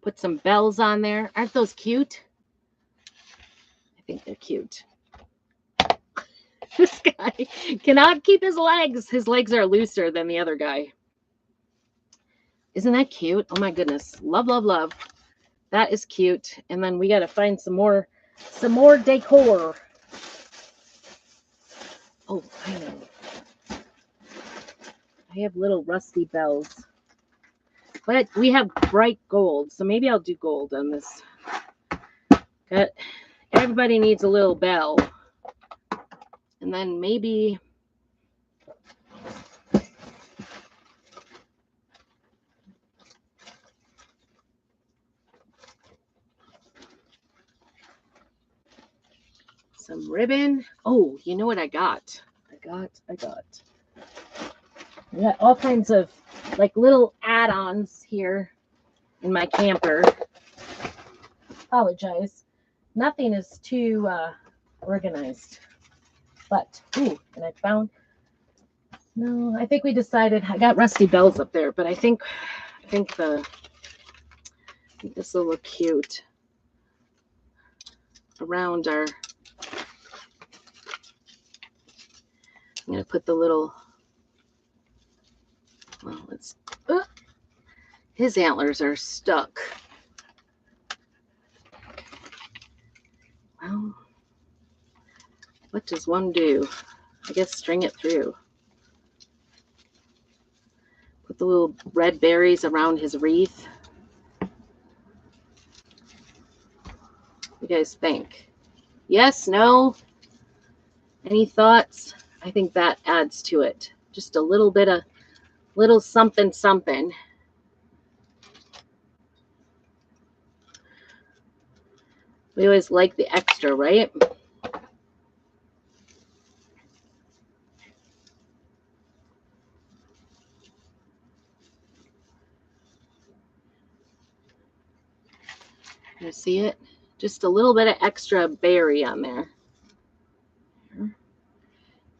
Put some bells on there. Aren't those cute? I think they're cute. This guy cannot keep his legs. His legs are looser than the other guy. Isn't that cute? Oh my goodness. Love, love, love. That is cute. And then we got to find some more decor. Oh, I know. I have little rusty bells. But we have bright gold, so maybe I'll do gold on this. Got, everybody needs a little bell. And then maybe some ribbon. Oh, you know what I got? I got all kinds of like little add-ons here in my camper. Apologize. Nothing is too organized. But, ooh, and I found, no, I think we decided, I got rusty bells up there, but I think this will look cute around our, I'm going to put the little, well, let's, his antlers are stuck. Well, what does one do? I guess string it through. Put the little red berries around his wreath. What do you guys think? Yes, no? Any thoughts? I think that adds to it. Just a little bit of, little something, something. We always like the extra, right? You see it? Just a little bit of extra berry on there.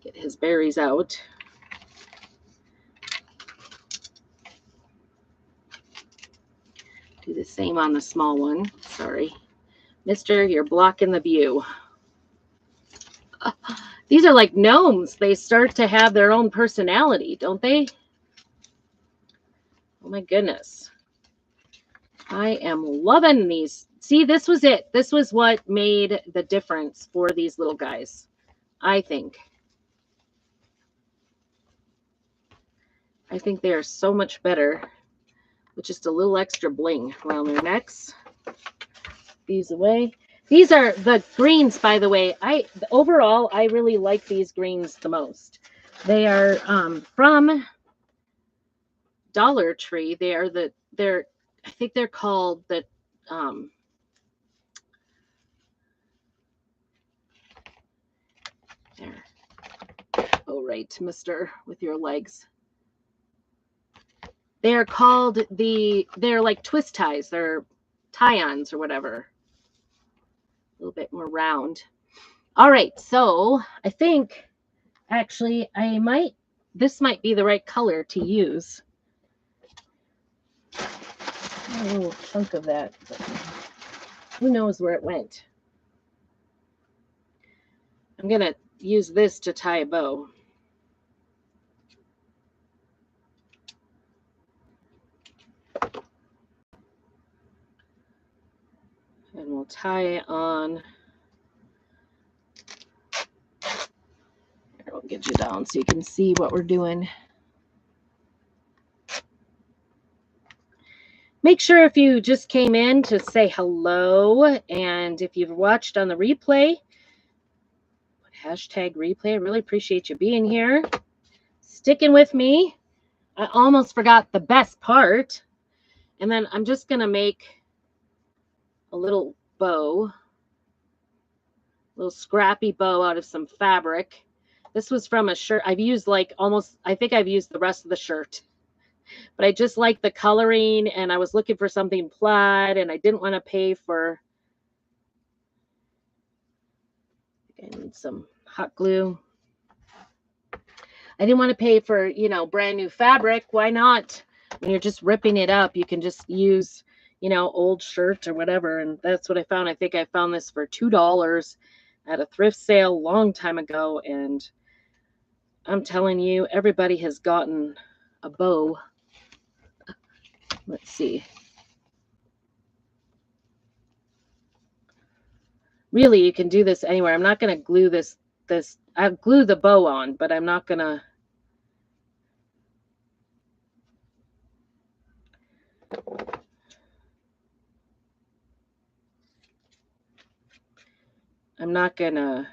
Get his berries out. Do the same on the small one. Sorry. Mister, you're blocking the view. These are like gnomes. They start to have their own personality, don't they? Oh my goodness. I am loving these. See, this was it. This was what made the difference for these little guys, I think. I think they are so much better with just a little extra bling around their necks. These away. These are the greens, by the way. Overall, I really like these greens the most. They are from Dollar Tree. They're I think they're called the there. Oh right, mister, with your legs. They're called they're like twist ties. They're tie-ons or whatever. A little bit more round. All right, so I think actually this might be the right color to use. A little chunk of that. Who knows where it went? I'm gonna use this to tie a bow. And we'll tie on. Here, we'll get you down so you can see what we're doing. Make sure if you just came in to say hello, and if you've watched on the replay, hashtag replay. I really appreciate you being here, sticking with me. I almost forgot the best part. And then I'm just going to make a little bow, a little scrappy bow out of some fabric. This was from a shirt. I've used like almost, I think I've used the rest of the shirt. But I just like the coloring, and I was looking for something plaid, and I didn't want to pay for, I need some hot glue. I didn't want to pay for, brand new fabric. Why not? When you're just ripping it up, you can just use, old shirt or whatever. And that's what I found. I think I found this for $2 at a thrift sale a long time ago. And I'm telling you, everybody has gotten a bow. Let's see. Really, you can do this anywhere. I'm not going to glue this. I'll glue the bow on, but I'm not going to. I'm not going to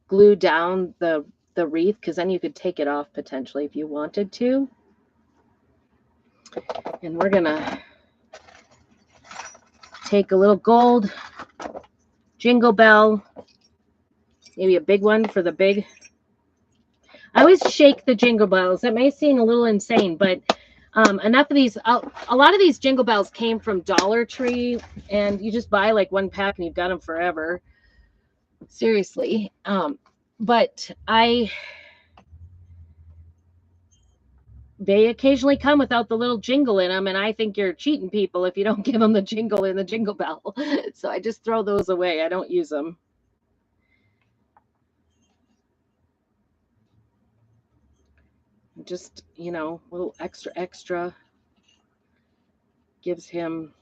glue down the wreath, because then you could take it off potentially if you wanted to. And we're going to take a little gold jingle bell, maybe a big one for the big. I always shake the jingle bells. That may seem a little insane, but enough of these, a lot of these jingle bells came from Dollar Tree, and you just buy like one pack and you've got them forever. Seriously. But they occasionally come without the little jingle in them, and I think you're cheating people if you don't give them the jingle in the jingle bell. So I just throw those away. I don't use them. Just, a little extra gives him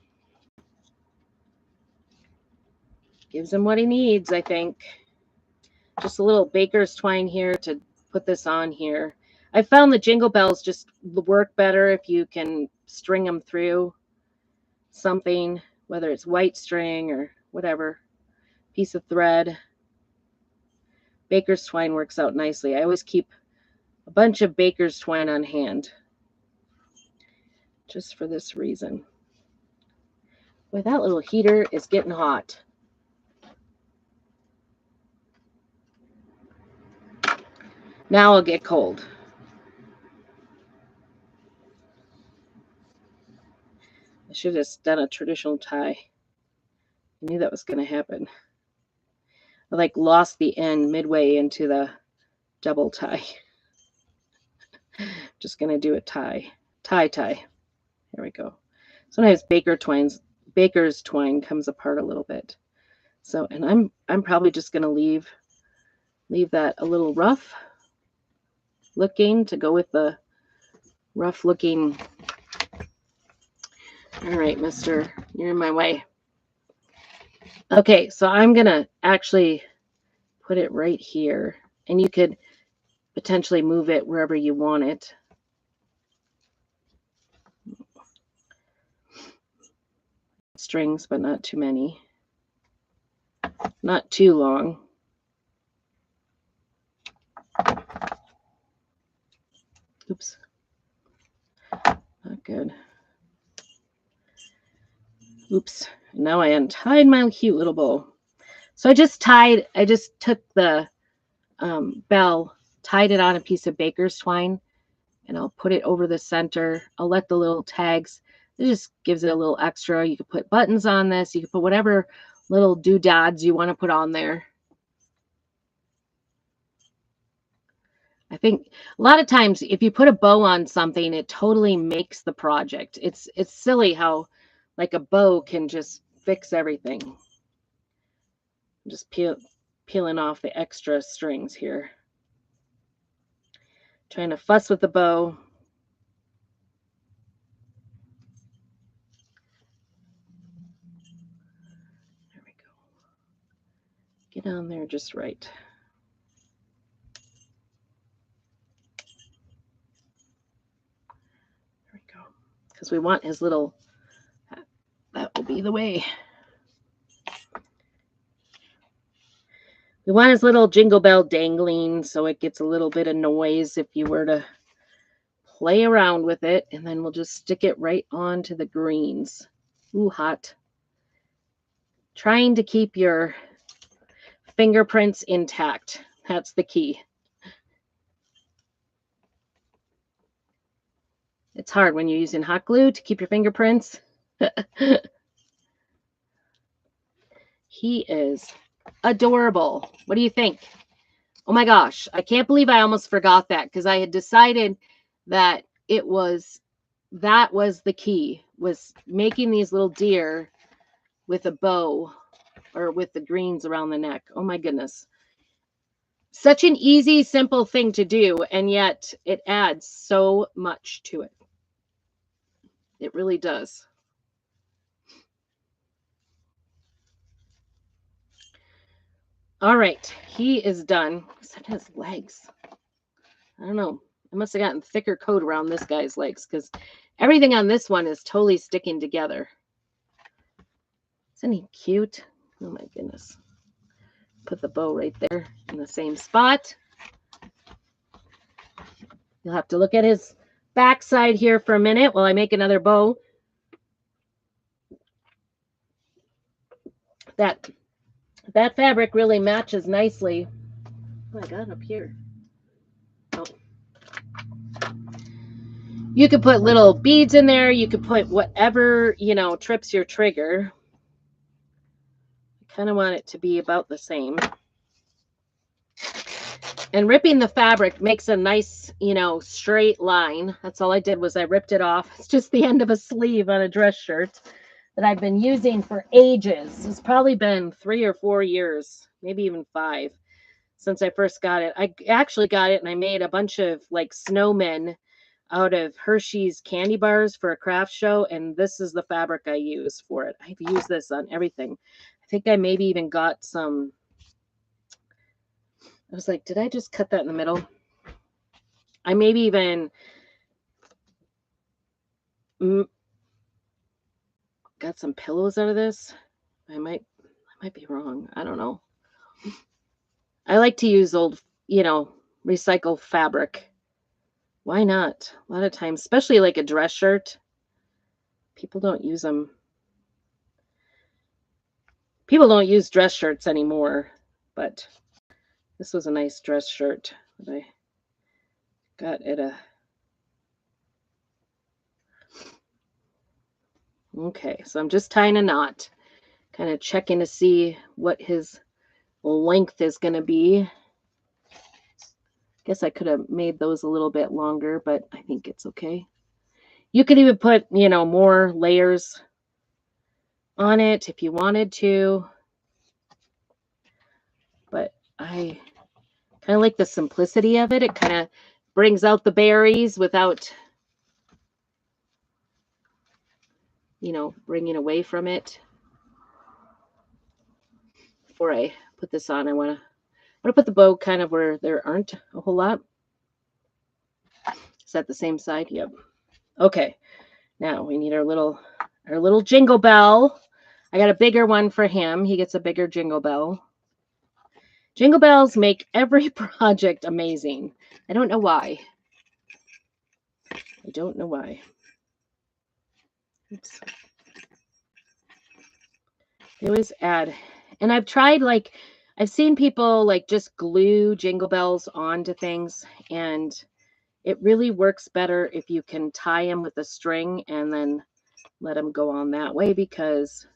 what he needs, I think. Just a little baker's twine here to put this on here. I found the jingle bells just work better if you can string them through something, whether it's white string or whatever, piece of thread. Baker's twine works out nicely. I always keep a bunch of baker's twine on hand just for this reason. Boy, that little heater is getting hot. Now I'll get cold. I should have done a traditional tie. I knew that was going to happen. I like lost the end midway into the double tie. Just going to do a tie. Tie. There we go. Sometimes baker's twine comes apart a little bit. So, and I'm probably just going to leave that a little rough looking to go with the rough looking. All right, mister, you're in my way. Okay, so I'm going to actually put it right here, and you could potentially move it wherever you want it. Strings, but not too many. Not too long. Oops. Not good. Oops. Now I untied my cute little bow. So I just took the Belle, tied it on a piece of baker's twine, and I'll put it over the center. I'll let the little tags, it just gives it a little extra. You could put buttons on this. You could put whatever little doodads you want to put on there. I think a lot of times if you put a bow on something, it totally makes the project. It's silly how like a bow can just fix everything. I'm just peeling off the extra strings here. Trying to fuss with the bow. There we go. Get on there just right. There we go. Because we want his little, that will be the way. We want his little jingle bell dangling so it gets a little bit of noise if you were to play around with it. And then we'll just stick it right onto the greens. Ooh, hot. Trying to keep your fingerprints intact. That's the key. It's hard when you're using hot glue to keep your fingerprints. He is adorable. What do you think? Oh my gosh, I can't believe I almost forgot that because I had decided that that was the key, was making these little deer with a bow or with the greens around the neck. Oh my goodness. Such an easy, simple thing to do, and yet it adds so much to it. It really does. All right, he is done. Except his legs. I don't know. I must have gotten thicker coat around this guy's legs because everything on this one is totally sticking together. Isn't he cute? Oh my goodness. Put the bow right there in the same spot. You'll have to look at his backside here for a minute while I make another bow. That fabric really matches nicely. Oh, I got it up here. Oh. You could put little beads in there. You could put whatever, trips your trigger. I kind of want it to be about the same. And ripping the fabric makes a nice, straight line. That's all I did was I ripped it off. It's just the end of a sleeve on a dress shirt that I've been using for ages. It's probably been 3 or 4 years, maybe even 5 since I first got it. I actually got it and I made a bunch of like snowmen out of Hershey's candy bars for a craft show. And this is the fabric I use for it. I've used this on everything. I think I maybe even got some. I was like, did I just cut that in the middle? I maybe even got some pillows out of this. I might be wrong. I don't know. I like to use old, recycled fabric. Why not? A lot of times, especially like a dress shirt, people don't use them. People don't use dress shirts anymore, but this was a nice dress shirt that I got at a. Okay, so I'm just tying a knot, kind of checking to see what his length is going to be. Guess I could have made those a little bit longer, but I think it's okay. You could even put, you know, more layers on it if you wanted to. But I kind of like the simplicity of it. It kind of brings out the berries without, you know, bringing away from it. Before I put this on, I want to put the bow kind of where there aren't a whole lot. Is that the same side? Yep. Okay. Now we need our little jingle bell. I got a bigger one for him. He gets a bigger jingle bell. Jingle bells make every project amazing. I don't know why. I don't know why. Oops. They always add. And I've tried, like, I've seen people like just glue jingle bells onto things, and it really works better if you can tie them with a string and then let them go on that way, because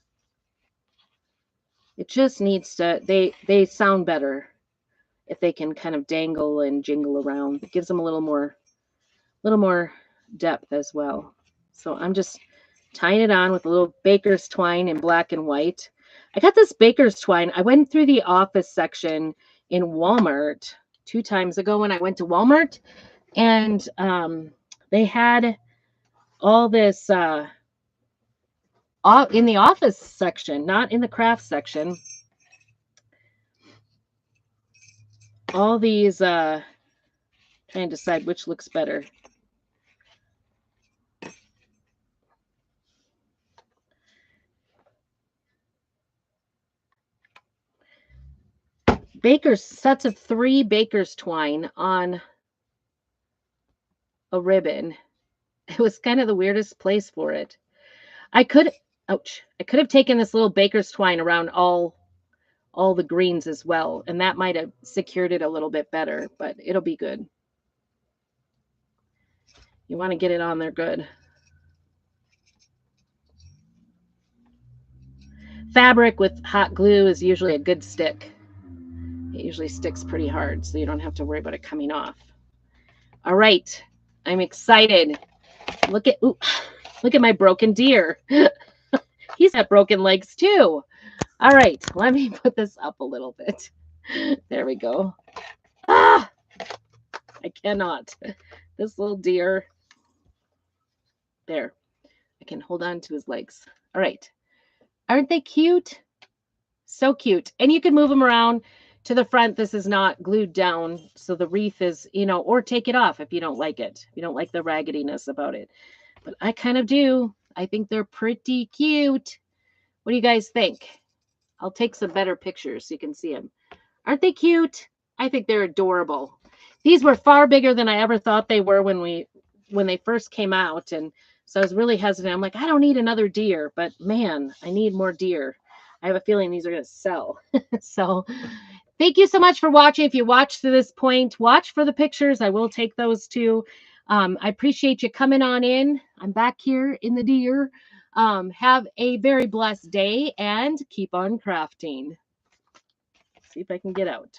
it just needs to, they sound better if they can kind of dangle and jingle around. It gives them a little more depth as well. So I'm just tying it on with a little baker's twine in black and white. I got this baker's twine. I went through the office section in Walmart 2 times ago when I went to Walmart, and they had all this in the office section, not in the craft section. All these, trying to decide which looks better. Baker's sets of 3 baker's twine on a ribbon. It was kind of the weirdest place for it. I could, ouch, I could have taken this little baker's twine around all the greens as well, and that might have secured it a little bit better, but it'll be good. You want to get it on there good. Fabric with hot glue is usually a good stick. It usually sticks pretty hard, so you don't have to worry about it coming off. All right, I'm excited. Look at my broken deer. He's got broken legs too. All right, let me put this up a little bit. There we go. Ah, I cannot. This little deer. There. I can hold on to his legs. All right. Aren't they cute? So cute. And you can move them around to the front. This is not glued down, so the wreath is, you know, or take it off if you don't like it. If you don't like the raggediness about it. But I kind of do. I think they're pretty cute. What do you guys think? I'll take some better pictures so you can see them. Aren't they cute? I think they're adorable. These were far bigger than I ever thought they were when they first came out, and so I was really hesitant. I'm like, I don't need another deer, but man, I need more deer. I have a feeling these are going to sell. So thank you so much for watching. If you watched to this point, watch for the pictures. I will take those too. I appreciate you coming on in. I'm back here in the deer. Have a very blessed day and keep on crafting. See if I can get out.